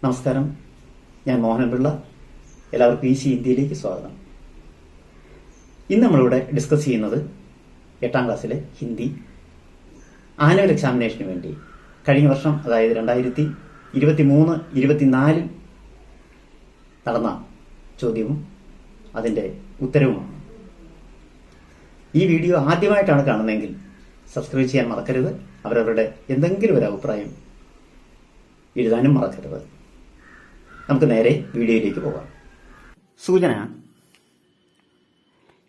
നമസ്കാരം, ഞാൻ മോഹനൻ പിള്ള. എല്ലാവർക്കും ഈസി ഇന്ത്യയിലേക്ക് സ്വാഗതം. ഇന്ന് നമ്മളിവിടെ ഡിസ്കസ് ചെയ്യുന്നത് 8ാം ക്ലാസ്സിലെ ഹിന്ദി ആനുവൽ എക്സാമിനേഷന് വേണ്ടി കഴിഞ്ഞ വർഷം, അതായത് 2023-24 നടന്ന ചോദ്യവും അതിൻ്റെ ഉത്തരവുമാണ്. ഈ വീഡിയോ ആദ്യമായിട്ടാണ് കാണുന്നതെങ്കിൽ സബ്സ്ക്രൈബ് ചെയ്യാൻ മറക്കരുത്. അവരവരുടെ എന്തെങ്കിലും ഒരു അഭിപ്രായം എഴുതാനും മറക്കരുത്. നമുക്ക് നേരെ വീഡിയോയിലേക്ക് പോകാം. सूचना: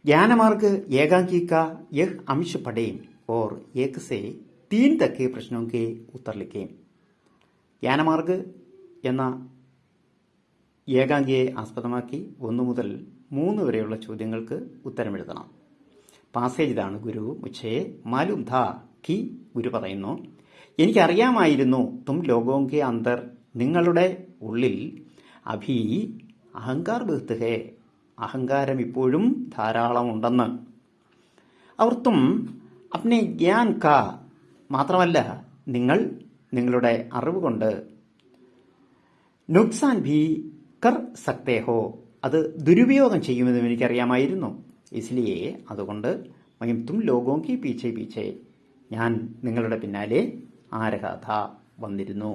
ज्ञानमार्ग एकांकी का यह अंश पढ़ें और 1 से 3 तक के प्रश्नों के उत्तर लिखें. ജ്ഞാനമാർഗ് എന്ന ഏകാംഗിയെ ആസ്പദമാക്കി 1 മുതൽ 3 വരെയുള്ള ചോദ്യങ്ങൾക്ക് ഉത്തരമെഴുതണം. പാസേജ് ഇതാണ്. ഗുരു മുझे मालूम था कि ഗുരു പറയുന്നു, എനിക്കറിയാമായിരുന്നു, തും ലോഗോं के अंदर നിങ്ങളുടെ ഉള്ളിൽ അഭി അഹങ്കാർ ബഹ്ത് ഹേ, അഹങ്കാരം ഇപ്പോഴും ധാരാളമുണ്ടെന്ന്. അവർ തും അപ്നെ ജ്ഞാൻ കാ, മാത്രമല്ല നിങ്ങൾ നിങ്ങളുടെ അറിവ് കൊണ്ട് നുക്സാൻ ഭി കർ സക്തേ ഹോ, അത് ദുരുപയോഗം ചെയ്യുമെന്നും എനിക്കറിയാമായിരുന്നു. ഇസ്ലിയെ, അതുകൊണ്ട് മയും തും ലോഗോं की പീछे പീछे, ഞാൻ നിങ്ങളുടെ പിന്നാലെ ആരഹാഥ, വന്നിരുന്നു.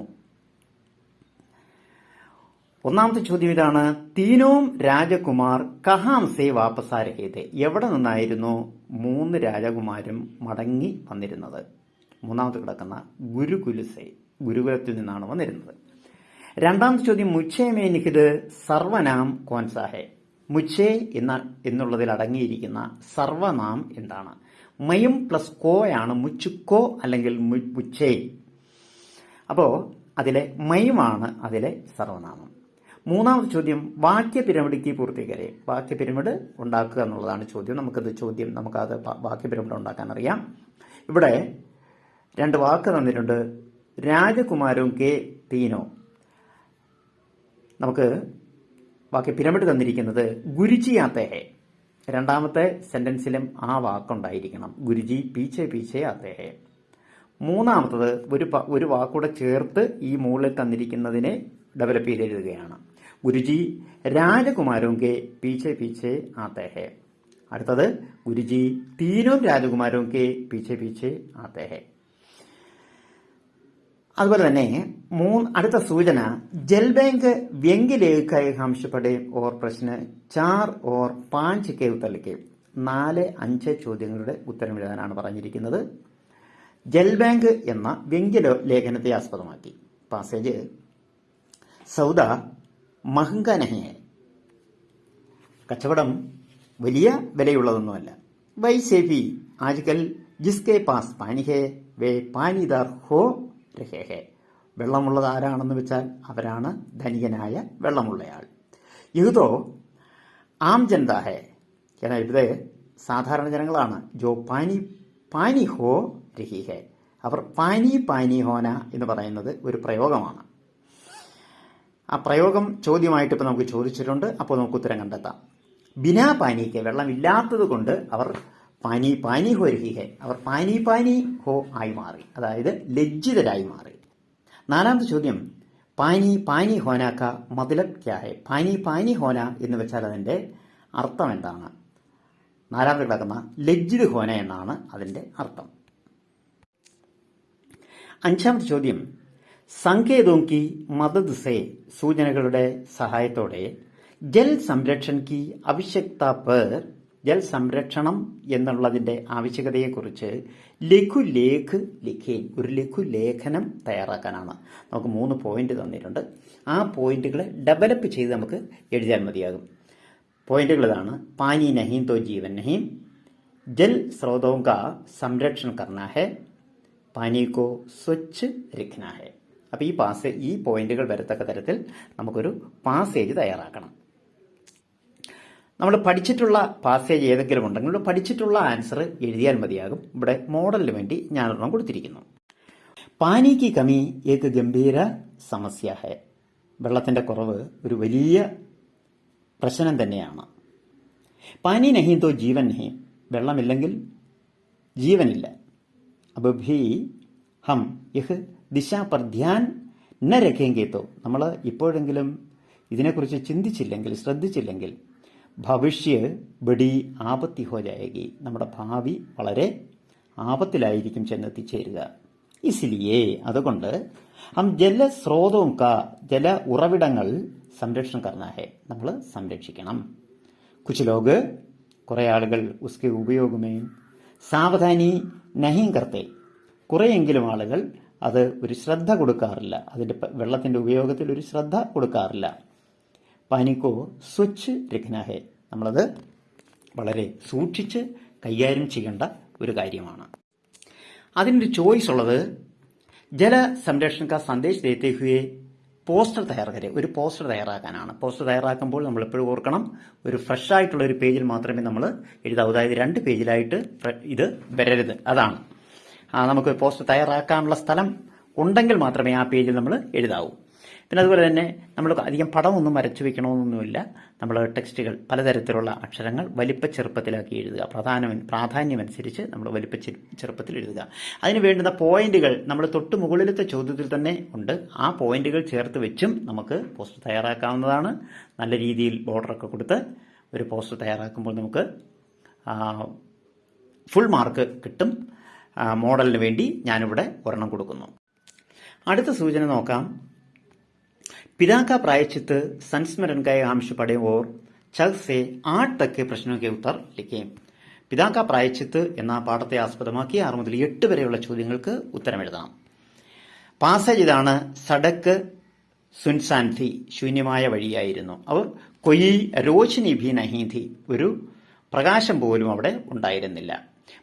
ഒന്നാമത്തെ ചോദ്യം ഇതാണ്. തീനോം രാജകുമാർ കഹാം സേ വാപ്പസ് ആ രഹേ ഥേ, എവിടെ നിന്നായിരുന്നു 3 രാജകുമാരും മടങ്ങി വന്നിരുന്നത്? മൂന്നാമത് കിടക്കുന്ന ഗുരുകുലസേ, ഗുരുകുലത്തിൽ നിന്നാണ് വന്നിരുന്നത്. രണ്ടാമത്തെ ചോദ്യം, മുझे മേ നിഹിത് സർവനാം കോൻസാ ഹേ, മുझे എന്നുള്ളതിൽ അടങ്ങിയിരിക്കുന്ന സർവനാം എന്താണ്? മയും പ്ലസ് കോയാണ് മുച്ചുക്കോ അല്ലെങ്കിൽ മുച്ചേ. അപ്പോ അതിലെ മയുമാണ് അതിലെ സർവനാമം. മൂന്നാമത്തെ ചോദ്യം, വാക്യ പിരമിഡിക്ക് പൂർത്തീകരെ, വാക്യ പിരമിഡ് ഉണ്ടാക്കുക എന്നുള്ളതാണ് ചോദ്യം. നമുക്കത് വാക്യ പിരമിഡ് ഉണ്ടാക്കാൻ അറിയാം. ഇവിടെ 2 വാക്ക് തന്നിട്ടുണ്ട്. രാജകുമാരും കെ തീനോ, നമുക്ക് വാക്യ പിരമിഡ് തന്നിരിക്കുന്നത് ഗുരുജി ആത്തേ ഹേ. രണ്ടാമത്തെ സെന്റൻസിലും ആ വാക്കുണ്ടായിരിക്കണം, ഗുരുജി പീछे പീछे ആത്തേ ഹേ. മൂന്നാമത്തത് ഒരു വാക്കൂടെ ചേർത്ത് ഈ മുകളിൽ തന്നിരിക്കുന്നതിനെ ഡെവലപ്പ് ചെയ്ത് എഴുതുകയാണ്. ഗുരുജി രാജകുമാരോं के पीछे पीछे आते हैं. അടുത്തത് ഗുരുജി തീനോം രാജകുമാരോं के पीछे पीछे आते हैं. അതുപോലെ തന്നെ അടുത്ത സൂചന, ജൽ ബാങ്ക് വ്യംഗ്യലേഖ ഹംശ പഠേ ഓർ പ്രശ്ന 4 और 5 के उत्तर लिखे. 4-5 ചോദ്യങ്ങളുടെ ഉത്തരം എഴുതാനാണ് പറഞ്ഞിരിക്കുന്നത്. ജൽ ബാങ്ക് എന്ന വ്യംഗ്യലേഖനത്തെ ആസ്പദമാക്കി. പാസേജ്, സൗദ മഹങ്ക നഹി ഹൈ, കച്ചവടം വലിയ വിലയുള്ളതൊന്നുമല്ല. വൈസേഫി ആജ്കൽ ജിസ്കെ പാസ് പാനി ഹേ വേ പാനിദാർ ഹോ രഹേ ഹേ, വെള്ളമുള്ളത് ആരാണെന്ന് വെച്ചാൽ അവരാണ് ധനികനായ വെള്ളമുള്ളയാൾ. യഹുദോ ആം ജനത ഹേ, എന്നാൽ ഇവിടെ സാധാരണ ജനങ്ങളാണ്. ജോ പാനി പാനി ഹോ രഹി ഹേ, അവർ പാനി ഹോന എന്ന് പറയുന്നത് ഒരു പ്രയോഗമാണ്. ആ പ്രയോഗം ചോദ്യമായിട്ട് ഇപ്പം നമുക്ക് ചോദിച്ചിട്ടുണ്ട്. അപ്പോൾ നമുക്ക് ഉത്തരം കണ്ടെത്താം. ബിനാ പാനിക്ക്, വെള്ളമില്ലാത്തത് കൊണ്ട് അവർ പാനി ഹോ രഹി ഹേ, അവർ പാനി ഹോ ആയി മാറി, അതായത് ലജ്ജിതരായി മാറി. നാലാമത്തെ ചോദ്യം, പാനി ഹോന ക മത്ലബ് ക്യാ ഹേ, പാനി ഹോന എന്ന് വെച്ചാൽ അതിൻ്റെ അർത്ഥം എന്താണ്? നാലാമത് കിടക്കുന്ന ലജ്ജിത് ഹോന എന്നാണ് അതിൻ്റെ അർത്ഥം. അഞ്ചാമത്തെ ചോദ്യം, സങ്കേതോം കി മദദ് സേ, സൂചനകളുടെ സഹായത്തോടെ ജൽ സംരക്ഷൺ കി ആവശ്യകത പർ, ജൽ സംരക്ഷണം എന്നുള്ളതിന്റെ ആവശ്യകതയെക്കുറിച്ച് ലഘുലേഖ് ലിഖേൻ, ഒരു ലഘുലേഖനം തയ്യാറാക്കാനാണ്. നമുക്ക് 3 പോയിന്റ് തന്നിട്ടുണ്ട്. ആ പോയിന്റുകളെ ഡെവലപ്പ് ചെയ്ത് നമുക്ക് എഴുതാൻ മതിയാകും. പോയിന്റുകൾ ഇതാണ്. പാനി നഹീം തോ ജീവൻ നഹീം, ജൽ സ്രോതോं का സംരക്ഷൺ करना है, പാനി കോ സ്വച്ഛ് രഖ്ന ഹെ. അപ്പോൾ ഈ പോയിന്റുകൾ വരത്തക്ക തരത്തിൽ നമുക്കൊരു പാസേജ് തയ്യാറാക്കണം. നമ്മൾ പഠിച്ചിട്ടുള്ള പാസേജ് ഏതെങ്കിലും ഉണ്ടെങ്കിൽ പഠിച്ചിട്ടുള്ള ആൻസർ എഴുതിയാൽ മതിയാകും. ഇവിടെ മോഡലിന് വേണ്ടി ഞാനൊരെണ്ണം കൊടുത്തിരിക്കുന്നു. പാനി കി കമി ഏക് ഗംഭീര സമസ്യ ഹെ, വെള്ളത്തിന്റെ കുറവ് ഒരു വലിയ പ്രശ്നം തന്നെയാണ്. പാനി നഹീം തോ ജീവൻ നഹീം, വെള്ളമില്ലെങ്കിൽ ജീവനില്ല. अब भी हम यह दिशा पर ध्यान ന രഖേങ്കേത്തോ നമ്മൾ ഇപ്പോഴെങ്കിലും ഇതിനെക്കുറിച്ച് ചിന്തിച്ചില്ലെങ്കിൽ, ശ്രദ്ധിച്ചില്ലെങ്കിൽ, ഭവിഷ്യ ബഡി ആപത്തി ഹോ ജായേഗി, നമ്മുടെ ഭാവി വളരെ ആപത്തിലായിരിക്കും ചെന്നെത്തിച്ചേരുക. ഇസിലിയേ അതുകൊണ്ട് ഹം ജലസ്രോതവും ജല ഉറവിടങ്ങൾ സംരക്ഷണം കർണ ഹെ, നമ്മൾ സംരക്ഷിക്കണം. കുച്ച് ലോഗ് കുറേ ആളുകൾ ഉസ്കെ ഉപയോഗമേ സാവധാനി നഹീം കർത്തെ, കുറേയെങ്കിലും ആളുകൾ അത് ഒരു ശ്രദ്ധ കൊടുക്കാറില്ല, അതിൻ്റെ വെള്ളത്തിൻ്റെ ഉപയോഗത്തിൽ ഒരു ശ്രദ്ധ കൊടുക്കാറില്ല. പാനിക്കോ സ്വച്ഛ് രഖ്ന ഹെ, നമ്മളത് വളരെ സൂക്ഷിച്ച് കൈകാര്യം ചെയ്യേണ്ട ഒരു കാര്യമാണ്. അതിനൊരു ചോയ്സ് ഉള്ളത് ജല സംരക്ഷണ കാ സന്ദേശ് ദേത്തെ ഹുയെ പോസ്റ്റർ തയ്യാറാക്കരെ, ഒരു പോസ്റ്റർ തയ്യാറാക്കാനാണ്. പോസ്റ്റർ തയ്യാറാക്കുമ്പോൾ നമ്മൾ എപ്പോഴും ഓർക്കണം, ഒരു ഫ്രഷ് ആയിട്ടുള്ള ഒരു പേജിൽ മാത്രമേ നമ്മൾ എഴുതാവൂ. അതായത് 2 പേജിലായിട്ട് ഇത് വരരുത്. അതാണ് നമുക്ക് പോസ്റ്റർ തയ്യാറാക്കാനുള്ള സ്ഥലം ഉണ്ടെങ്കിൽ മാത്രമേ ആ പേജിൽ നമ്മൾ എഴുതാവൂ. പിന്നെ അതുപോലെ തന്നെ നമ്മൾ അധികം പടമൊന്നും വരച്ചു വെക്കണമെന്നൊന്നുമില്ല. നമ്മൾ ടെക്സ്റ്റുകൾ പലതരത്തിലുള്ള അക്ഷരങ്ങൾ വലിപ്പ ചെറുപ്പത്തിലാക്കി എഴുതുക. പ്രാധാന്യമനുസരിച്ച് നമ്മൾ വലിപ്പ ചെറുപ്പത്തിൽ എഴുതുക. അതിന് വേണ്ടുന്ന പോയിന്റുകൾ നമ്മൾ തൊട്ട് മുകളിലത്തെ ചോദ്യത്തിൽ തന്നെ ഉണ്ട്. ആ പോയിന്റുകൾ ചേർത്ത് വെച്ചും നമുക്ക് പോസ്റ്റർ തയ്യാറാക്കാവുന്നതാണ്. നല്ല രീതിയിൽ ബോർഡറൊക്കെ കൊടുത്ത് ഒരു പോസ്റ്റർ തയ്യാറാക്കുമ്പോൾ നമുക്ക് ഫുൾ മാർക്ക് കിട്ടും. മോഡലിന് വേണ്ടി ഞാനിവിടെ ഒരെണ്ണം കൊടുക്കുന്നു. അടുത്ത സൂചന നോക്കാം. पिता का प्रायश्चित संस्मरण का अंश पढ़े और 6 से 8 तक के प्रश्नों के उत्तर लिखें. പിതാ കാ പ്രായശ്ചിത്ത് എന്ന പാഠത്തെ ആസ്പദമാക്കി 6 മുതൽ 8 വരെയുള്ള ചോദ്യങ്ങൾക്ക് ഉത്തരം എഴുതാം. പാസേജ് ഇതാണ്. സഡക്ക് സുൻസാൻ ഥി, ശൂന്യമായ വഴിയായിരുന്നു. അവർ കൊയി രോശനി ഭി നഹീ ഥി, ഒരു പ്രകാശം പോലും അവിടെ ഉണ്ടായിരുന്നില്ല.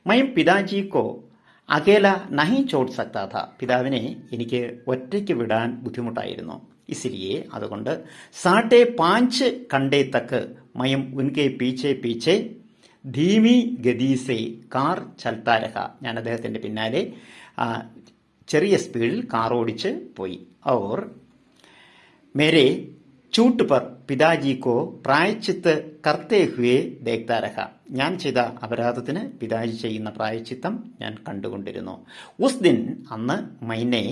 മയം പിതാജിക്കോ അകേല നഹി ചോട് സക്താ ഥ, പിതാവിനെ എനിക്ക് ഒറ്റയ്ക്ക് വിടാൻ ബുദ്ധിമുട്ടായിരുന്നു. ഇസിലിയെ അതുകൊണ്ട് 5:30 കണ്ടേ തക്ക് മയം ഉൻകെ പീച്ചെ പീച്ചെ ധീമി ഗദീസെ കാർ ചൽത്താ രഹ, ഞാൻ അദ്ദേഹത്തിന്റെ പിന്നാലെ ചെറിയ സ്പീഡിൽ കാർ ഓടിച്ച് പോയി. और मेरे चूट पर पिताजी को പ്രായശ്ചിത്ത് करते हुए देखता रहा, ഞാൻ ചെയ്ത അപരാധത്തിന് പിതാജി ചെയ്യുന്ന പ്രായശ്ചിത്തം ഞാൻ കണ്ടുകൊണ്ടിരുന്നു. ഉസ് ദിൻ, അന്ന് മൈനെ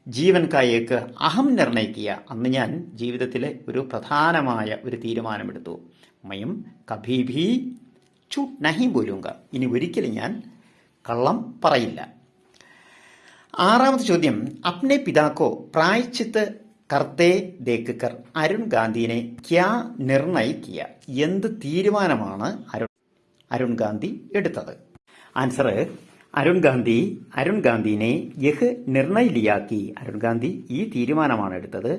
ജീവൻ കായേക്ക് അഹം നിർണയിക്കുക, അന്ന് ഞാൻ ജീവിതത്തിലെ ഒരു പ്രധാനമായ ഒരു തീരുമാനമെടുത്തു. മയം കഭി ഭി ചൂട്ട് നഹി ബോലൂങ്ക, ഇനി ഒരിക്കലും ഞാൻ കള്ളം പറയില്ല. 6ാമത്തെ ചോദ്യം. അപ്നെ പിതാക്കോ പ്രായശ്ചിത്ത് കർത്തേ ദേക്ക് കർ അരുൺ ഗാന്ധിനെ ക്യാ നിർണയ് കിയ, എന്ത് തീരുമാനമാണ് അരുൺ ഗാന്ധി എടുത്തത്? ആൻസർ അരുൺ ഗാന്ധിനെ യഹ് നിർണയ് ലിയാക്കി, അരുൺ ഗാന്ധി ഈ തീരുമാനമാണ് എടുത്തത്.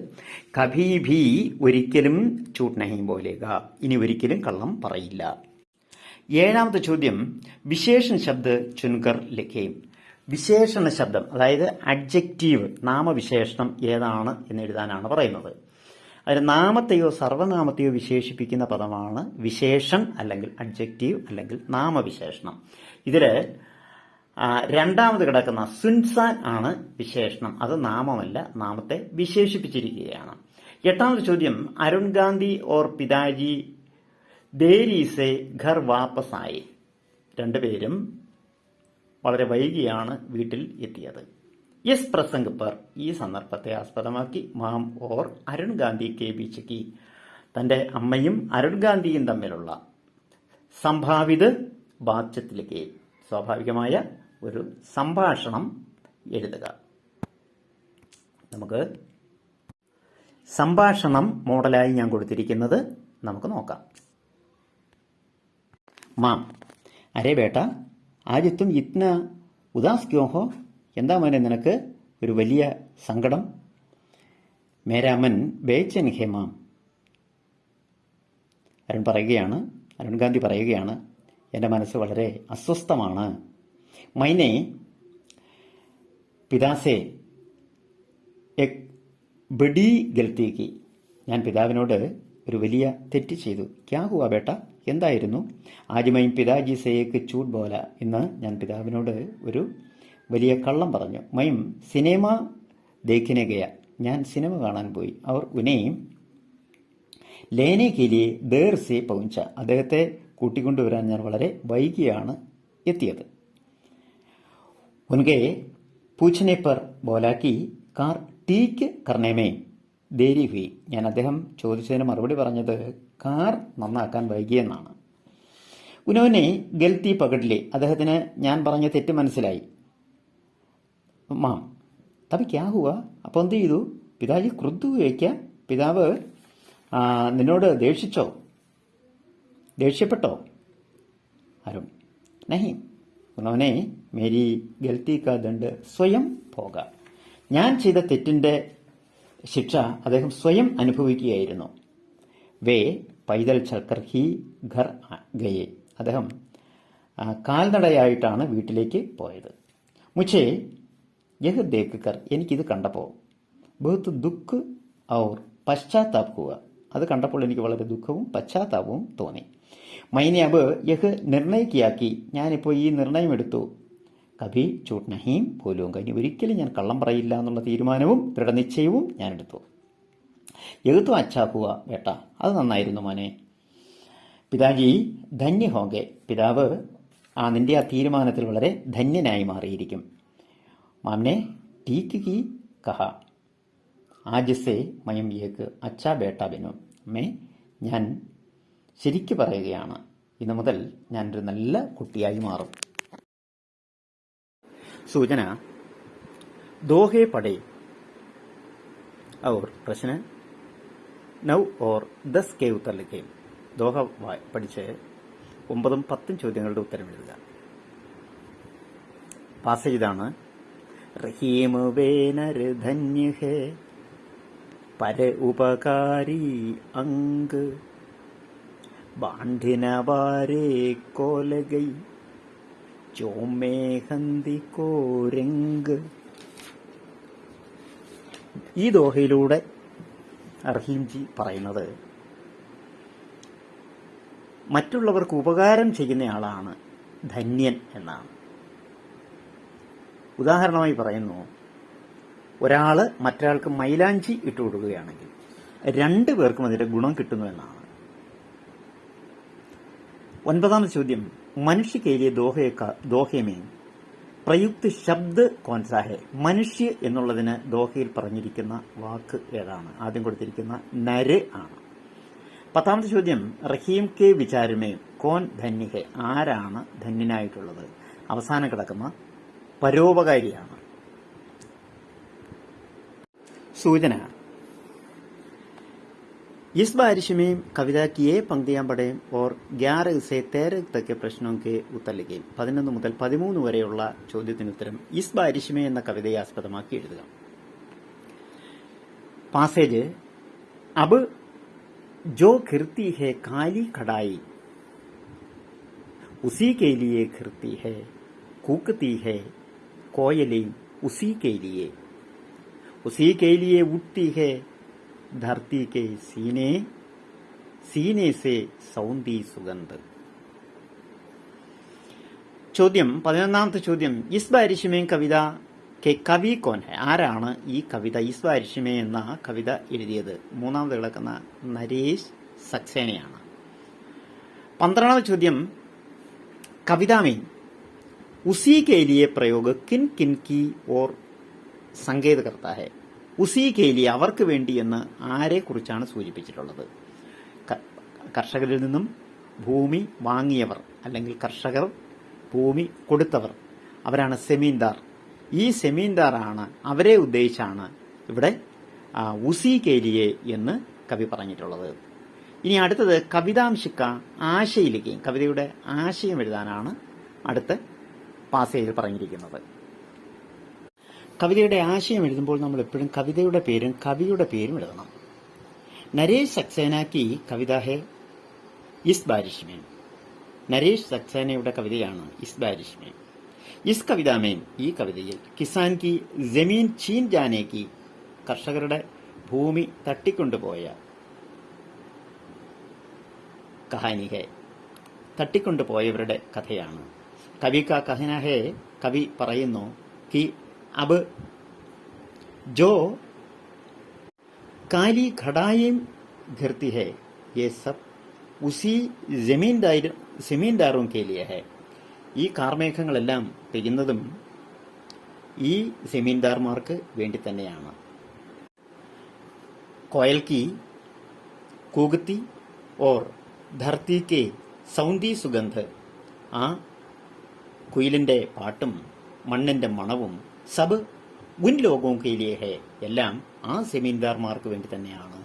കഭി ഭി, ഒരിക്കലും ചൂട്ട് നഹി ബോലേഗ, ഇനി ഒരിക്കലും കള്ളം പറയില്ല. 7ാമത്തെ ചോദ്യം. വിശേഷൺ ശബ്ദ് ചുൻകർ ലിഖേ, വിശേഷണ ശബ്ദം അതായത് അഡ്ജക്റ്റീവ്, നാമവിശേഷണം ഏതാണ് എന്ന് എഴുതാനാണ് പറയുന്നത്. അതിന് നാമത്തെയോ സർവനാമത്തെയോ വിശേഷിപ്പിക്കുന്ന പദമാണ് വിശേഷൺ, അല്ലെങ്കിൽ അഡ്ജക്റ്റീവ്, അല്ലെങ്കിൽ നാമവിശേഷണം. ഇതില് 2ാമത് കിടക്കുന്ന സുൻസാൻ ആണ് വിശേഷണം, അത് നാമമല്ല, നാമത്തെ വിശേഷിപ്പിച്ചിരിക്കുകയാണ്. 8ാമത് ചോദ്യം. അരുൺ ഗാന്ധി ഓർ പിതാജി ദേരി സെ ഘർ വാപ്പസ് ആയി, രണ്ടുപേരും വളരെ വൈകിയാണ് വീട്ടിൽ എത്തിയത്. യെസ് പ്രസംഗ് പർ, ഈ സന്ദർഭത്തെ ആസ്പദമാക്കി മാം ഓർ അരുൺ ഗാന്ധി കെ ബീച്ച് കി, തന്റെ അമ്മയും അരുൺ ഗാന്ധിയും തമ്മിലുള്ള സംഭാവിത് ബാത്യത്തിലേക്ക്, സ്വാഭാവികമായ ഒരു സംഭാഷണം എഴുതുക. നമുക്ക് സംഭാഷണം മോഡലായി ഞാൻ കൊടുത്തിരിക്കുന്നത് നമുക്ക് നോക്കാം. മാം, അരേ ബേട്ട ആജ് തും ഇത്ന ഉദാസ് ക്യോ ഹോ, എന്താ മോനെ നിനക്ക് ഒരു വലിയ സങ്കടം? മേരാ മൻ ബേചൻ ഹേ മാം, അരുൺ ഗാന്ധി പറയുകയാണ്, എൻ്റെ മനസ്സ് വളരെ അസ്വസ്ഥമാണ്. മൈനെ പിതാസെ എക് ബഡി ഗൽത്തി കി, ഞാൻ പിതാവിനോട് ഒരു വലിയ തെറ്റ് ചെയ്തു. ക്യാ ഹുവാ ബേട്ട, എന്തായിരുന്നു? ആദ്യമായും പിതാജി സേക്ക് ചൂട്ട് ബോല, ഇന്ന് ഞാൻ പിതാവിനോട് ഒരു വലിയ കള്ളം പറഞ്ഞു. മയും സിനിമ ദേഖിനെ ഗയ, ഞാൻ സിനിമ കാണാൻ പോയി. അവർ ഉനയും ലേനെ കേലിയെ ദേർ സെ പൗഞ്ച, അദ്ദേഹത്തെ കൂട്ടിക്കൊണ്ടുവരാൻ ഞാൻ വളരെ വൈകിയാണ് എത്തിയത്. ഉൻകെ പൂച്ചനെ പർ ബോലാക്കി കാർ ടീക്ക് കർണേമേ ദേരി ഹുയി. ഞാൻ അദ്ദേഹം ചോദിച്ചതിന് മറുപടി പറഞ്ഞത് കാർ നന്നാക്കാൻ വൈകിയെന്നാണ്. ഉനോനെ ഗൽത്തി പകടിലെ, അദ്ദേഹത്തിന് ഞാൻ പറഞ്ഞ തെറ്റ് മനസ്സിലായി. മാം തബ് ക്യാ ഹുവ, അപ്പോൾ എന്ത് ചെയ്തു? പിതാജി ക്രുദ്ധ വയ്ക്കുക, പിതാവ് നിന്നോട് ദേഷ്യപ്പെട്ടോ? അരുൺ നഹി, ഉനോനെ മേരി ഗൽത്തി കാ ദണ്ഡ് സ്വയം പോക. ഞാൻ ചെയ്ത തെറ്റിൻ്റെ ശിക്ഷ അദ്ദേഹം സ്വയം അനുഭവിക്കുകയായിരുന്നു. വേ പൈതൽ ചൽക്കർ ഹി ഘർ ഗയെ, അദ്ദേഹം കാൽനടയായിട്ടാണ് വീട്ടിലേക്ക് പോയത്. മുझे യഹ് ദേഖ് കർ, എനിക്കിത് കണ്ടപ്പോൾ ബഹുത്ത് ദുഃഖ് ഔർ പശ്ചാത്താപ് ഹുവ, അത് കണ്ടപ്പോൾ എനിക്ക് വളരെ ദുഃഖവും പശ്ചാത്താപവും തോന്നി. മൈനെ അബ് യഹ് നിർണയ കിയാക്കി, ഞാനിപ്പോൾ ഈ നിർണയം എടുത്തു. കഭി ചൂട്ട് നഹീം പോലും, ഇനി ഒരിക്കലും ഞാൻ കള്ളം പറയില്ല എന്നുള്ള തീരുമാനവും ദൃഢനിശ്ചയവും ഞാൻ എടുത്തു. എഴുത്തു അച്ഛാ ഹുവ ബേട്ട, അത് നന്നായിരുന്നു മോനെ. പിതാജി ധന്യ ഹോങ്കെ, പിതാവ് നിന്റെ ആ തീരുമാനത്തിൽ വളരെ ധന്യനായി മാറിയിരിക്കും. മാമനെ ടീക്ക് കി കഹ, ആജ് സേ മയം ഏക്ക് അച്ഛാ ബേട്ട ബനു. അമ്മേ, ഞാൻ ശരിക്കു പറയുകയാണ്, ഇന്നു മുതൽ ഞാനൊരു നല്ല കുട്ടിയായി മാറും. सूचना दोहे पढ़े और प्रश्न 9 और 10 के उत्तर लिखे. दोह പഠിച്ച് 9ഉം 10ഉം ചോദ്യങ്ങളുടെ ഉത്തരം എഴുതുക. പാസേജ് ഇതാണ്. റഹീം വേനർ ധന്യ ഹേ പര ഉപകാരി അംഗ് ബാണ്ധിന വാരേ കോലഗൈ ചോമേ ഹന്തി കോരംഗ്. ഈ ദോഹയിലൂടെ റഹീംജി പറയുന്നത് മറ്റുള്ളവർക്ക് ഉപകാരം ചെയ്യുന്നയാളാണ് ധന്യൻ എന്നാണ്. ഉദാഹരണമായി പറയുന്നു, ഒരാൾ മറ്റൊരാൾക്ക് മൈലാഞ്ചി ഇട്ടു കൊടുക്കുകയാണെങ്കിൽ 2 പേർക്കും അതിന്റെ ഗുണം കിട്ടുന്നു എന്നാണ്. 9ാമത്തെ ചോദ്യം, മനുഷ്യ के लिए दोहे में പ്രയുക്ത ശബ്ദ കോൻസാ ഹെ, മനുഷ്യ എന്നുള്ളതിന് ദോഹയിൽ പറഞ്ഞിരിക്കുന്ന വാക്ക് ഏതാണ്? ആദ്യം കൊടുത്തിരിക്കുന്ന നര് ആണ്. 10ാമത്തെ ചോദ്യം, റഹീം കെ വിചാരമേ കോൻ ധന്യ ഹെ, ആരാണ് ധന്യനായിട്ടുള്ളത്? അവസാനം കിടക്കുന്ന പരോപകാരിയാണ്. सूचना, इस बारिश में कविता की ये पंक्तियां पढ़ें और 11 से 13 तक के प्रश्नों के उत्तर लिखें. 11 മുതൽ 13 വരെയുള്ള ചോദ്യത്തിന് ഉത്തരം ഇസ് ബാരിഷ് മേ എന്ന കവിതയെ ആസ്പദമാക്കി എഴുതുക. പാസേജ്, അബ് जो खिरती है काली कड़ाई उसी के लिए खिरती है, कूकती है कोयलें उसी के लिए उठती है धरती के सीने से सौंदी सुगंध. ചോദ്യം 11ാമത്തെ ചോദ്യം, ഇസ് ബാരിഷ്മേ കവിത കെ കവി കോൻ ഹെ, ആരാണ് ഈ കവിത ഇസ് ബാരിഷ്മേ എന്ന കവിത എഴുതിയത്? 3ാമത് കിടക്കുന്ന നരേഷ് സക്സേനയാണ്. 12ാമത്തെ ചോദ്യം, കവിതാ में उसी के लिए प्रयोग किन किन की और संकेत करता है? ഉസി കേലി, അവർക്ക് വേണ്ടി എന്ന് ആരെ കുറിച്ചാണ് സൂചിപ്പിച്ചിട്ടുള്ളത്? കർഷകരിൽ നിന്നും ഭൂമി വാങ്ങിയവർ അല്ലെങ്കിൽ കർഷകർ ഭൂമി കൊടുത്തവർ, അവരാണ് സെമീൻദാർ. ഈ സെമീൻദാറാണ്, അവരെ ഉദ്ദേശിച്ചാണ് ഇവിടെ ഉസി കേലിയെ എന്ന് കവി പറഞ്ഞിട്ടുള്ളത്. ഇനി അടുത്തത് കവിതാംശിക്ക ആശയിലേക്കും, കവിതയുടെ ആശയം എഴുതാനാണ് അടുത്ത പാസേജിൽ പറഞ്ഞിരിക്കുന്നത്. കവിതയുടെ ആശയം എഴുതുമ്പോൾ നമ്മൾ എപ്പോഴും കവിതയുടെ പേരും കവിയുടെ പേരും എഴുതണം. നരേഷ് സക്സേനയ്ക്ക് കവിത ഹെ ഇസ് ബാരിഷ് മേ, നരേഷ് സക്സേനയുടെ കവിതയാണ് ഇസ് ബാരിഷ് മേ. ഇസ് കവിതാമേൻ, ഈ കവിതയിൽ കിസാൻ കി ജമീൻ ചീൻ ജാനേക്ക്, കർഷകരുടെ ഭൂമി തട്ടിക്കൊണ്ടുപോയ കഹാനി ഹെ, തട്ടിക്കൊണ്ടുപോയവരുടെ കഥയാണ്. കവി കാ കഹന ഹെ, കവി പറയുന്നു കി अब जो काली घड़ाई घिरती है ये सब उसी जमींदारों के लिए है. ഈ കാർമേഘങ്ങളെല്ലാം പെയ്യുന്നതും ഈ സെമീൻദാർമാർക്ക് വേണ്ടി തന്നെയാണ്. कोयल की കൂകത്തി ഓർ ധർത്തി കെ സൗന്ദി സുഗന്ധ്, ആ കുയിലിന്റെ പാട്ടും മണ്ണിന്റെ മണവും സബ് ഉൻ ലോഗോं के लिए है, എല്ലാം ആ സെമീൻദാർമാർക്ക് വേണ്ടി തന്നെയാണ്.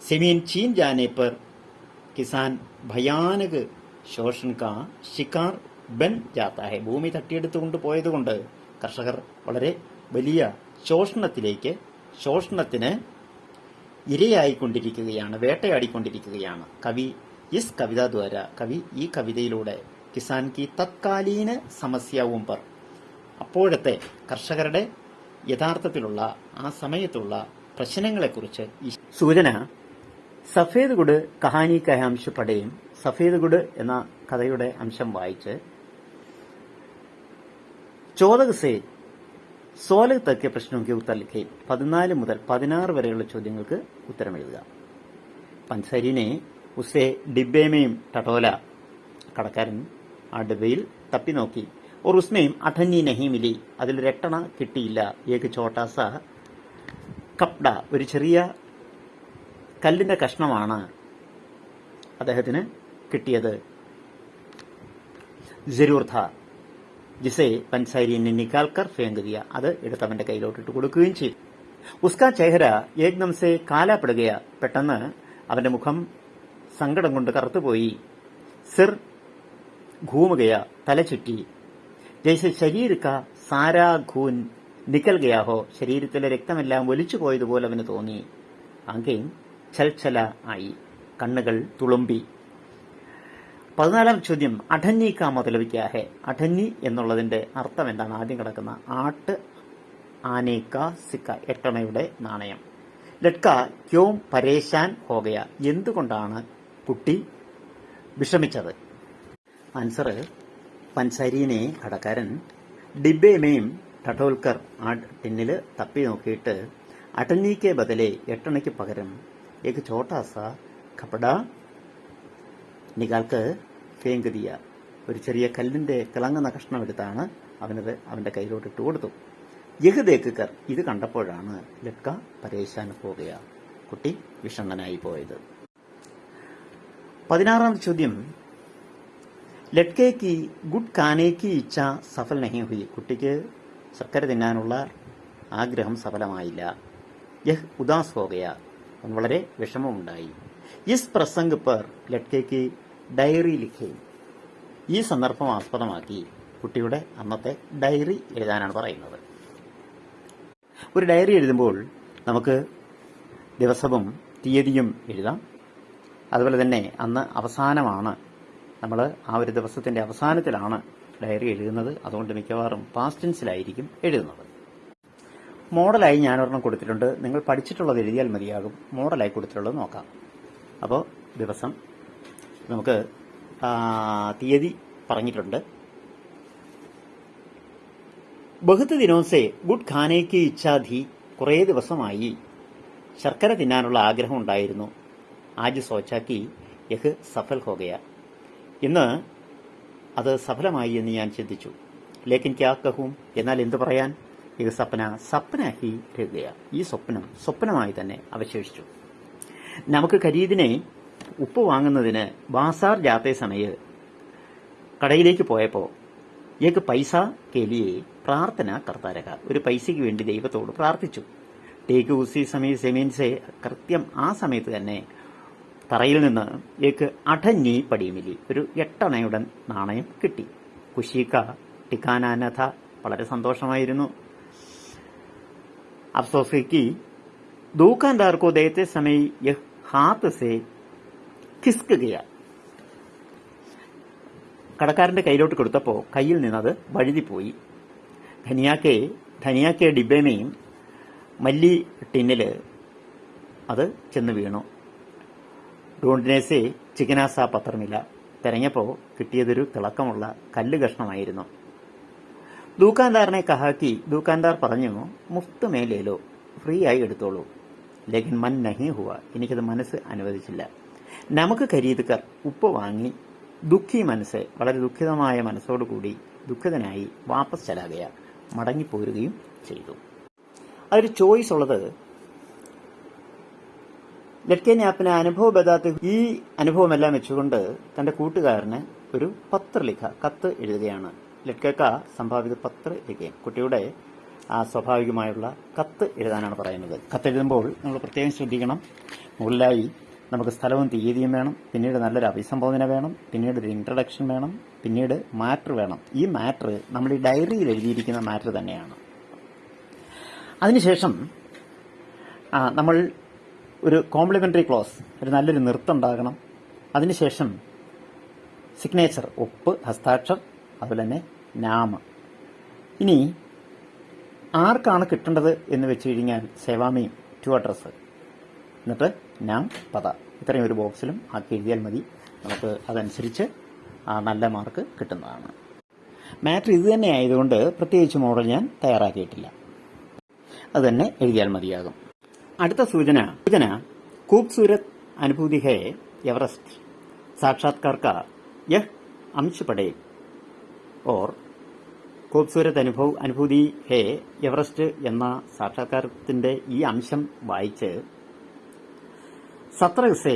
സെമീൻ ചീൻ ജാനെ पर കിസാൻ ഭയാനക് ശോഷൺ കാ ശിക്കാർ ബൻ ജാത്ത ഹെ, ഭൂമി തട്ടിയെടുത്തുകൊണ്ട് പോയതുകൊണ്ട് കർഷകർ വളരെ വലിയ ശോഷണത്തിന് ഇരയായിക്കൊണ്ടിരിക്കുകയാണ്, വേട്ടയാടിക്കൊണ്ടിരിക്കുകയാണ്. കവി ഇസ് കവിത ദ്വാര, കവി ഈ കവിതയിലൂടെ കിസാൻ കി തത്കാലീന സമസ്യവും പർ, അപ്പോഴത്തെ കർഷകരുടെ യഥാർത്ഥത്തിലുള്ള ആ സമയത്തുള്ള പ്രശ്നങ്ങളെക്കുറിച്ച് സൂചന. സഫേദ് ഗുഡ് കഹാനി കഹാംശ പടയും, സഫേദ് ഗുഡ് എന്ന കഥയുടെ അംശം വായിച്ച് 14 से 16 तक के प्रश्नों के उत्तर लिखे, 14 മുതൽ 16 വരെയുള്ള ചോദ്യങ്ങൾക്ക് ഉത്തരം എഴുതുക. പൻസാരിനെ ഉസേ ഡിബ്ബേമേയും ടട്ടോല, കടക്കാരൻ ആ ഡബ്ബയിൽ തപ്പി നോക്കി. और उसमें अठन्नी नहीं मिली, അതിലൊരു എട്ടണ കിട്ടിയില്ല. ഏക ചോട്ടാസ കപ്ഡ, ഒരു ചെറിയ കല്ലിന്റെ കഷ്ണമാണ് അദ്ദേഹത്തിന് കിട്ടിയത്. ജരൂർ ഥ ജിസെ പൻസാരിനെ നിക്കാൽക്കർ ഫേങ്ക് ദിയ, അത് എടുത്തവന്റെ കയ്യിലോട്ടിട്ട് കൊടുക്കുകയും ചെയ്തു. ഉസ്കാ ചെഹര ഏകദം സെ കാലാപ്പെടുകയ, പെട്ടെന്ന് അവന്റെ മുഖം സങ്കടം കൊണ്ട് കറുത്തുപോയി. സിർ ഘൂമുകയ, തല ചുറ്റി. ജയ്സെ ശരീർ കാ സാരാ ഖൂൻ നിക്കൽ ഗയാഹോ, ശരീരത്തിലെ രക്തമെല്ലാം ഒലിച്ചു പോയതുപോലെ അവന് തോന്നി. ആങ്കേം ഛൽഛല ആയി, കണ്ണുകൾ തുളുമ്പി. 14 ചോദ്യം, അഠന്നി കാ മതലബ് ക്യാ ഹെ, അഠന്നി എന്നുള്ളതിന്റെ അർത്ഥം എന്താണ്? ആദ്യം കിടക്കുന്ന ആട്ട് ആനേക്ക സിക്ക, എട്ടണയുടെ നാണയം. ലഡ്ക ക്യോം പരേശാൻ ഹോഗയ, എന്തുകൊണ്ടാണ് കുട്ടി വിഷമിച്ചത്? ആൻസർ, പൻസാരിനെ കടക്കാരൻ ഡിബ്ബേമേയും ടട്ടോൽക്കർ, ആ ടിന്നിൽ തപ്പി നോക്കിയിട്ട് അഠന്നിക്ക് ബദലെ, എട്ടണയ്ക്ക് പകരം ഏക് ചോട്ടാസ കപട നികാൽക്ക് ഫേങ്ക് ദിയ, ഒരു ചെറിയ കല്ലിന്റെ തിളങ്ങുന്ന കഷ്ണം എടുത്താണ് അവനത് അവന്റെ കയ്യിലോട്ടിട്ട് കൊടുത്തു. യഹ് ദേക്ക് കർ, ഇത് കണ്ടപ്പോഴാണ് ലഡ്ക പരേശാൻ പോകയ, കുട്ടി വിഷണ്ണനായി പോയത്. 16 ചോദ്യം, ലഡ്കേക്ക് ഗുഡ് ഖാനേക്ക് ഇച്ഛ സഫൽ നഹി ഹുയി, കുട്ടിക്ക് ശർക്കര തിന്നാനുള്ള ആഗ്രഹം സഫലമായില്ല. യഹ് ഉദാസ് ഹോഗയ, അവൻ വളരെ വിഷമമുണ്ടായി. ഇസ് പ്രസംഗ് പർ ലഡ്കേക്ക് ഡയറി ലിഖേ, ഈ സന്ദർഭം ആസ്പദമാക്കി കുട്ടിയുടെ അന്നത്തെ ഡയറി എഴുതാനാണ് പറയുന്നത്. ഒരു ഡയറി എഴുതുമ്പോൾ നമുക്ക് ദിവസവും തീയതിയും എഴുതാം. അതുപോലെ തന്നെ അന്ന് അവസാനമാണ്, നമ്മൾ ആ ഒരു ദിവസത്തിന്റെ അവസാനത്തിലാണ് ഡയറി എഴുതുന്നത്. അതുകൊണ്ട് മിക്കവാറും പാസ്റ്റ് ടെൻസിലായിരിക്കും എഴുതുന്നത്. മോഡലായി ഞാനൊരെണ്ണം കൊടുത്തിട്ടുണ്ട്, നിങ്ങൾ പഠിച്ചിട്ടുള്ളത് എഴുതിയാൽ മതിയാകും. മോഡലായി കൊടുത്തിട്ടുള്ളത് നോക്കാം. അപ്പോൾ ദിവസം നമുക്ക് തീയതി പറഞ്ഞിട്ടുണ്ട്. ബഹുത്ത് ദിനോസെ ഗുഡ് ഖാനേക്ക് ഇച്ഛാധി, കുറേ ദിവസമായി ശർക്കര തിന്നാനുള്ള ആഗ്രഹം ഉണ്ടായിരുന്നു. ആജ് സോച്ചാക്കി യഹ് സഫൽ ഹോഗയ, ഇന്ന് അത് സഫലമായി എന്ന് ഞാൻ ചിന്തിച്ചു. ലേക്കിൻ ക്യാ കഹൂം, എന്നാൽ എന്തു പറയാൻ? ഇത് സപ്ന ഹി രഹ്ഗയ, ഈ സ്വപ്നമായി തന്നെ അവശേഷിച്ചു. നമുക്ക് ഖരീദിനെ ഉപ്പ് വാങ്ങുന്നതിന് ബാസാർ ജാത്തെ സമയ കടയിലേക്ക് പോയപ്പോൾ ഏക് പൈസ കേലിയെ പ്രാർത്ഥന കർത്താരക, ഒരു പൈസയ്ക്ക് വേണ്ടി ദൈവത്തോട് പ്രാർത്ഥിച്ചു. ടേക്ക് ഉസി സമയ സെമീൻസെ, കൃത്യം ആ സമയത്ത് തന്നെ തറയിൽ നിന്ന് ഏക്ക് അഠന്നി പടിയുമില്ലി, ഒരു 8 അണയുടെ നാണയം കിട്ടി. കുശിക്ക ടിക്കാനാനഥ, വളരെ സന്തോഷമായിരുന്നു. അഫ്സോസ് ദൂക്കാൻദാർ കോ ദേത്തെ സമയ യഹ് ഹാത്ത് സെ ഖിസ്ക് ഗയ, കടക്കാരന്റെ കയ്യിലോട്ട് കൊടുത്തപ്പോൾ കയ്യിൽ നിന്നത് വഴുതിപ്പോയി. ധനിയാക്കെ ഡിബ്ബേമയും മല്ലി ടിന്നില് അത് ചെന്ന് വീണു. ഡോണ്ടിനേസെ ചിക്കനാസ പത്രമില്ല, തെരഞ്ഞപ്പോൾ കിട്ടിയതൊരു തിളക്കമുള്ള കല്ല് കഷ്ണമായിരുന്നു. ദൂക്കാൻദാറിനെ കഹാക്കി, ദൂക്കാൻദാർ പറഞ്ഞു, മുഫ്ത് മേലേലോ, ഫ്രീ ആയി എടുത്തോളൂ. ലേക്കിൻ മൻ നഹി ഹുവ, എനിക്കത് മനസ്സ് അനുവദിച്ചില്ല. നമുക്ക് ഖരീദ്കർ, ഉപ്പ് വാങ്ങി ദുഃഖി മനസ്സ്, വളരെ ദുഃഖിതമായ മനസ്സോടുകൂടി ദുഃഖിതനായി വാപ്പസ് ചലാകയ, മടങ്ങിപ്പോരുകയും ചെയ്തു. അതൊരു ചോയ്സ് ഉള്ളത് ലഡ്കെ ने अपना അനുഭവം बताते ഈ അനുഭവമെല്ലാം വെച്ചുകൊണ്ട് തന്റെ കൂട്ടുകാരന് ഒരു പത്ര ലിഖ കത്ത് എഴുതുകയാണ്. ലഡ്ക സംഭാവിത പത്ര ലിഖയും കുട്ടിയുടെ സ്വാഭാവികമായുള്ള കത്ത് എഴുതാനാണ് പറയുന്നത്. കത്തെഴുതുമ്പോൾ നമ്മൾ പ്രത്യേകം ശ്രദ്ധിക്കണം. മുകളിലായി നമുക്ക് സ്ഥലവും തീയതിയും വേണം, പിന്നീട് നല്ലൊരു അഭിസംബോധന വേണം, പിന്നീട് ഒരു ഇൻട്രഡക്ഷൻ വേണം, പിന്നീട് മാറ്റർ വേണം. ഈ മാറ്റർ നമ്മൾ ഈ ഡയറിയിൽ എഴുതിയിരിക്കുന്ന മാറ്റർ തന്നെയാണ്. അതിനുശേഷം നമ്മൾ ഒരു കോംപ്ലിമെന്ററി ക്ലോസ്, ഒരു നല്ലൊരു നിർത്തുണ്ടാകണം. അതിനുശേഷം സിഗ്നേച്ചർ, ഒപ്പ്, ഹസ്താക്ഷർ, അതുപോലെ തന്നെ നാമ. ഇനി ആർക്കാണ് കിട്ടേണ്ടത് എന്ന് വെച്ച് കഴിഞ്ഞാൽ സേവാമയും ടു അഡ്രസ്സ്, എന്നിട്ട് നാം പദ, ഇത്രയും ഒരു ബോക്സിലും ആക്കി എഴുതിയാൽ മതി. നമുക്ക് അതനുസരിച്ച് നല്ല മാർക്ക് കിട്ടുന്നതാണ്. മാറ്റർ ഇത് തന്നെ ആയതുകൊണ്ട് പ്രത്യേകിച്ച് മോഡൽ ഞാൻ തയ്യാറാക്കിയിട്ടില്ല. അത് തന്നെ എഴുതിയാൽ മതിയാകും. അടുത്ത സൂചന खूबसूरत अनुभूति है एवरेस्ट, साक्षात्कार का यह अंश पढ़े. और खूबसूरत अनुभूति है എവറസ്റ്റ് എന്ന സാക്ഷാത്കാരത്തിന്റെ ഈ അംശം വായിച്ച് 17 से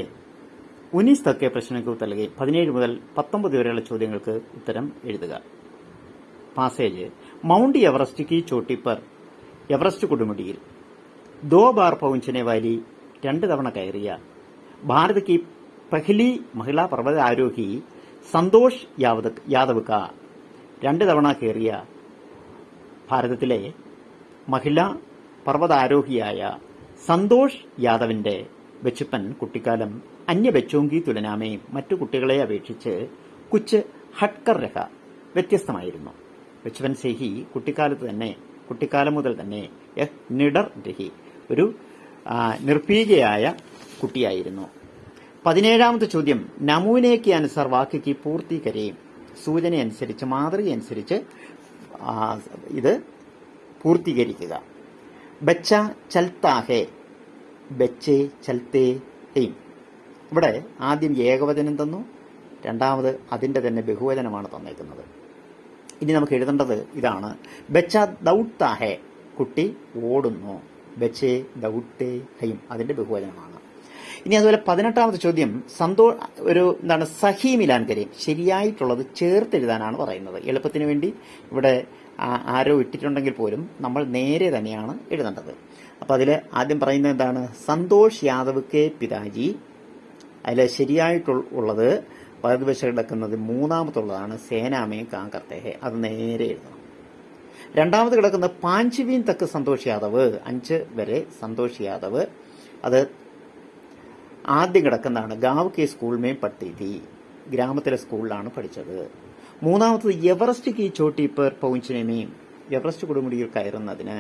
19 तक के प्रश्नों के उत्तर लगे 17 മുതൽ 19 വരെയുള്ള ചോദ്യങ്ങൾക്ക് ഉത്തരം എഴുതുക. പാസേജ് माउंट एवरेस्ट की चोटी पर एवरेस्ट കൊടുമുടിയിൽ 2 बार पहुंचने वाली 2 തവണ കയറിയ ഭാരത് की पहली महिला पर्वत आरोही സന്തോഷ് യാദവ് का 2 തവണ കയറിയ ഭാരതത്തിലെ മഹിളാ പർവ്വതാരോഹിയായ സന്തോഷ് യാദവിന്റെ ബച്ചുപ്പൻ കുട്ടിക്കാലം അന്യ ബച്ചോങ്കി തുലനാമയും മറ്റു കുട്ടികളെ അപേക്ഷിച്ച് കുച്ച് ഹട്കർ രഹ, വ്യത്യസ്തമായിരുന്നു. ബച്ചുപ്പൻ സേഹി കുട്ടിക്കാലം മുതൽ തന്നെ നിഡർ രഹി, ഒരു നിർഭീകയായ കുട്ടിയായിരുന്നു. 17ാമത്തെ ചോദ്യം നമൂനയ്ക്ക് അനുസാർ വാക്യക്ക് പൂർത്തി കരയും, സൂചനയനുസരിച്ച് മാതൃകയനുസരിച്ച് ഇത് പൂർത്തീകരിക്കുക. ബച്ച ചൽത്താ ഹേ, ബച്ചേ ചൽത്തേ ഹെയും. ഇവിടെ ആദ്യം ഏകവചനം തന്നു, രണ്ടാമത് അതിന്റെ തന്നെ ബഹുവചനമാണ് തന്നേക്കുന്നത്. ഇനി നമുക്ക് എഴുതേണ്ടത് ഇതാണ്. ബച്ച ദൗഡ്താ ഹേ, കുട്ടി ഓടുന്നു. ബച്ചേ ദൗഡ്തേ ഹെയും അതിന്റെ ബഹുവചനമാണ്. ഇനി അതുപോലെ 18ാമത്തെ ചോദ്യം സഹി മിലാൻ കരയും, ശരിയായിട്ടുള്ളത് ചേർത്തെഴുതാനാണ് പറയുന്നത്. എളുപ്പത്തിന് വേണ്ടി ഇവിടെ ആരോ ഇട്ടിട്ടുണ്ടെങ്കിൽ പോലും നമ്മൾ നേരെ തന്നെയാണ് എഴുതേണ്ടത്. അപ്പൊ അതിൽ ആദ്യം പറയുന്നത് എന്താണ്? സന്തോഷ് യാദവ് കെ പിതാജി. അതിൽ ശരിയായിട്ടുള്ളത് വലതുവശം കിടക്കുന്നത് 3ാമത്തുള്ളതാണ് സേനാമേ കാങ്കർത്തേഹെ, അത് നേരെ എഴുതണം. രണ്ടാമത് കിടക്കുന്ന 5 വീൻ തക്ക് സന്തോഷ് യാദവ്, 5 വരെ സന്തോഷ് യാദവ്, അത് ആദ്യം കിടക്കുന്നതാണ് ഗാവ് കെ സ്കൂൾ മേ പഠിത്തി തീ, ഗ്രാമത്തിലെ സ്കൂളിലാണ് പഠിച്ചത്. മൂന്നാമത്തത് എവറസ്റ്റ് കി ചോട്ടി പേർ പൗഞ്ചിനെമേയും, എവറസ്റ്റ് കൊടുമുടിയിൽ കയറുന്നതിന്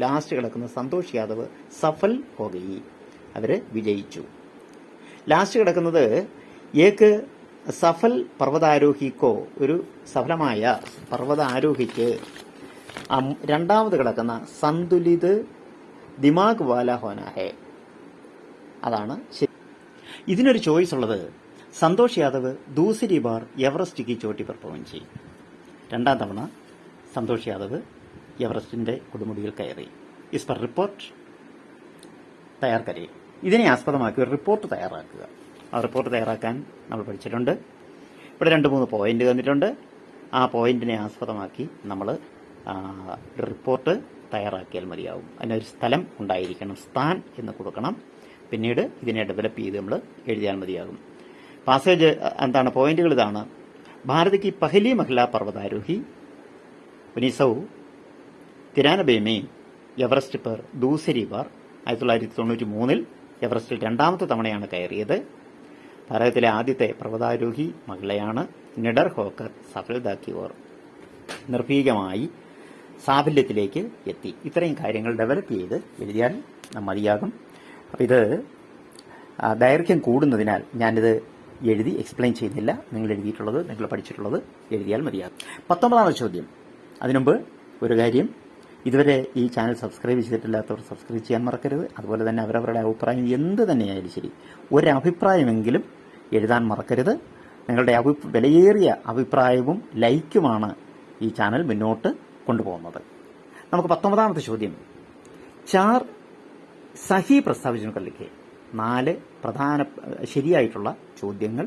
ലാസ്റ്റ് കിടക്കുന്ന സന്തോഷ് യാദവ് സഫൽ ഹോഗയി, അവര് വിജയിച്ചു. ലാസ്റ്റ് കിടക്കുന്നത് ഏക്ക് സഫൽ പർവ്വതാരോഹിക്കോ, ഒരു സഫലമായ പർവ്വതാരോഹിക്ക്. രണ്ടാമത് കിടക്കുന്ന സന്തുലിത് ദിമാഗ് വാല ഹോന ഹെ, അതാണ് ശരി. ഇതിനൊരു ചോയ്സ് ഉള്ളത് സന്തോഷ് യാദവ് ദൂസരി ബാർ എവറസ്റ്റ് കി ചോട്ടി പർ പहुंची, 2ാം തവണ സന്തോഷ് യാദവ് എവറസ്റ്റിന്റെ കൊടുമുടിയിൽ കയറി. ഇസ് പർ റിപ്പോർട്ട് തയ്യാർ കരേ, ഇതിനെ ആസ്പദമാക്കി ഒരു റിപ്പോർട്ട് തയ്യാറാക്കുക. ആ റിപ്പോർട്ട് തയ്യാറാക്കാൻ നമ്മൾ പഠിച്ചിട്ടുണ്ട്. ഇവിടെ 2-3 പോയിന്റ് തന്നിട്ടുണ്ട്. ആ പോയിന്റിനെ ആസ്പദമാക്കി നമ്മൾ റിപ്പോർട്ട് തയ്യാറാക്കിയാൽ മതിയാവും. അതിനൊരു സ്ഥലം ഉണ്ടായിരിക്കണം, സ്ഥാൻ എന്ന് കൊടുക്കണം. പിന്നീട് ഇതിനെ ഡെവലപ്പ് ചെയ്ത് നമ്മൾ എഴുതിയാൽ മതിയാകും. പാസേജ് എന്താണ്, പോയിന്റുകൾ ഇതാണ്. ഭാരത് की पहली महिला पर्वतारोही 1993 में എവറസ്റ്റ് पर दूसरी बार, 1993 എവറസ്റ്റിൽ 2ാമത്തെ തവണയാണ് കയറിയത്. ഭാരതത്തിലെ ആദ്യത്തെ പർവ്വതാരോഹി മഹിളയാണ്. നിഡർ ഹോക്കർ സഫലതാക്കി ഓർ, നിർഭീകമായി സാഫല്യത്തിലേക്ക് എത്തി. ഇത്രയും കാര്യങ്ങൾ ഡെവലപ്പ് ചെയ്ത് എഴുതിയാൽ മതിയാകും. അപ്പം ഇത് ദൈർഘ്യം കൂടുന്നതിനാൽ ഞാനിത് എഴുതി എക്സ്പ്ലെയിൻ ചെയ്യുന്നില്ല. നിങ്ങൾ എഴുതിയിട്ടുള്ളത്, നിങ്ങൾ പഠിച്ചിട്ടുള്ളത് എഴുതിയാൽ മതിയാകും. 19ാമത്തെ ചോദ്യം. അതിനുമുമ്പ് ഒരു കാര്യം, ഇതുവരെ ഈ ചാനൽ സബ്സ്ക്രൈബ് ചെയ്തിട്ടില്ലാത്തവർ സബ്സ്ക്രൈബ് ചെയ്യാൻ മറക്കരുത്. അതുപോലെ തന്നെ അവരവരുടെ അഭിപ്രായം എന്ത് തന്നെയായാലും ശരി, ഒരഭിപ്രായമെങ്കിലും എഴുതാൻ മറക്കരുത്. നിങ്ങളുടെ വിലയേറിയ അഭിപ്രായവും ലൈക്കുമാണ് ഈ ചാനൽ മുന്നോട്ട് കൊണ്ടുപോകുന്നത്. നമുക്ക് 19ാമത്തെ ചോദ്യം. 4 സഹി പ്രസ്താവിച്ചു ലിഖേ, 4 ശരിയായിട്ടുള്ള ചോദ്യങ്ങൾ.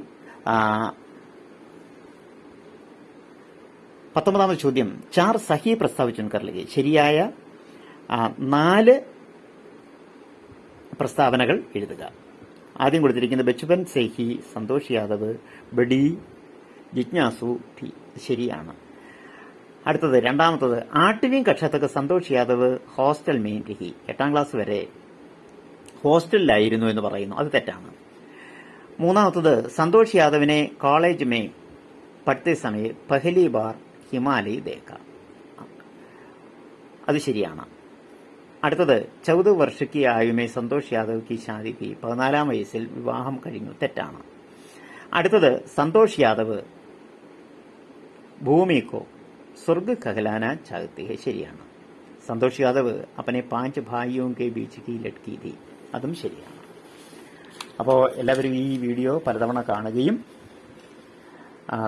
19ാമത്തെ ചോദ്യം, 4 സഹി പ്രസ്താവ് ചുൻകർ ലിഖിए. ശരിയായ 4 പ്രസ്താവനകൾ എഴുതുക. ആദ്യം കൊടുത്തിരിക്കുന്നത് ബച്ചുപൻ സേഹി സന്തോഷ് യാദവ് ബഡി ജിജ്ഞാസു തി. ശരിയാണ്. അടുത്തത് രണ്ടാമത്തത്, 8वीं कक्षा तक സന്തോഷ് യാദവ് ഹോസ്റ്റൽ में रही. 8ാം ക്ലാസ് വരെ ഹോസ്റ്റലിലായിരുന്നു എന്ന് പറയുന്നു. അത് തെറ്റാണ്. മൂന്നാമത്തത്, സന്തോഷ് യാദവിനെ കോളേജ് में പഠിത്തേ സമയ പഹലി ബാർ ഹിമാലയ ദേഖ. അത് ശരിയാണ്. അടുത്തത്, 14 വർഷക്ക് ആയുമേ സന്തോഷ് യാദവ് കി ഷാദി കി. 14ാം വയസ്സിൽ വിവാഹം കഴിഞ്ഞു. തെറ്റാണ്. അടുത്തത്, സന്തോഷ് യാദവ് ഭൂമിക്കോ സ്വർഗ് कहलाना चाहते हैं. ശരിയാണ്. സന്തോഷ് യാദവ് अपने 5 भाइयों के बीच की लड़की थी. അതും ശരിയാണ്. അപ്പോൾ എല്ലാവരും ഈ വീഡിയോ പലതവണ കാണുകയും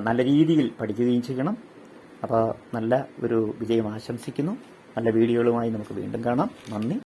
നല്ല രീതിയിൽ പഠിക്കുകയും ചെയ്യണം. അപ്പോൾ നല്ല ഒരു വിജയം ആശംസിക്കുന്നു. നല്ല വീഡിയോകളുമായി നമുക്ക് വീണ്ടും കാണാം. നന്ദി.